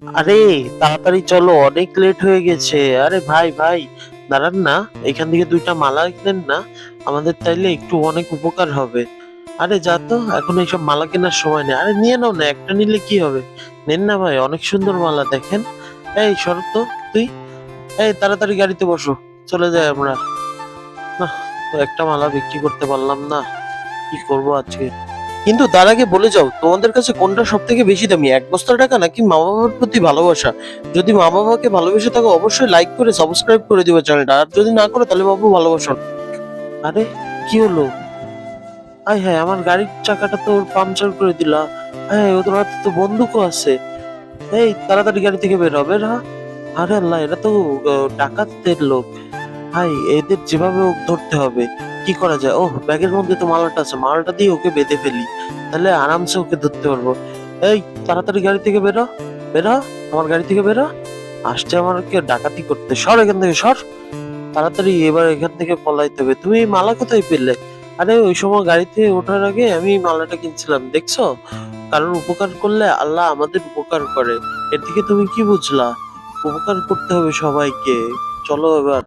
আরে তাড়াতাড়ি চলো, অনেক লেট হয়ে গেছে। আরে ভাই ভাই, দাঁড়ান না, এখান থেকে দুইটা মালা নেন না, আমাদের তাইলে একটু অনেক উপকার হবে। আরে যা তো, এখন এইসব মালা কেনার সময় নেই। আরে নিয়ে নাও না, একটা নিলে কি হবে, নেন না ভাই, অনেক সুন্দর মালা দেখেন। এই শরৎ তো, তুই এই তাড়াতাড়ি গাড়িতে বসো, চলে যাই আমরা। না, তো একটা মালা বিক্রি করতে পারলাম না, কি করবো আজকে। কিন্তু তার আগে বলে যাও, তোমাদের কাছে কোনটা সব থেকে বেশি দামি, এক বস্তা টাকা নাকি মা বাবার প্রতি ভালোবাসা? যদি মা বাবাকে ভালোবেসে থাকো, অবশ্যই লাইক করে সাবস্ক্রাইব করে দিবে চ্যানেলটা, আর যদি না করো তাহলে বাবু ভালোবাসো না। আরে কি হলো? আয় হ্যাঁ, আমার গাড়ির চাকাটা তো পাংচার করে দিলা। হ্যাঁ, ওদের হাতে তো বন্দুকও আছে। এই তাড়াতাড়ি গাড়ি থেকে বের হবে না। আরে আল্লাহ, এরা তো ডাকাতদের লোক। ভাই, এদের যেভাবে হোক ধরতে হবে। কি করা যায়? ওহ, ব্যাগের মধ্যে তো মালাটা আছে, মালাটা দিয়ে ওকে বেঁধে ফেলি, তাহলে আরামসে ওকে ধরতে পারবো। এই তাড়াতাড়ি গাড়ি থেকে বেরো, বেরো, আমার গাড়ি থেকে বেরো। আসছে আমাকে ডাকাতি করতে, সর এখান থেকে সর। তাড়াতাড়ি এবার এখান থেকে পলাইতে হবে। তুমি এই মালা কোথায় পেলে? আরে ওই সময় গাড়িতে ওঠার আগে আমি এই মালাটা কিনছিলাম, দেখছো? কারোর উপকার করলে আল্লাহ আমাদের উপকার করে। এর থেকে তুমি কি বুঝলা? উপকার করতে হবে সবাইকে। চলো এবার।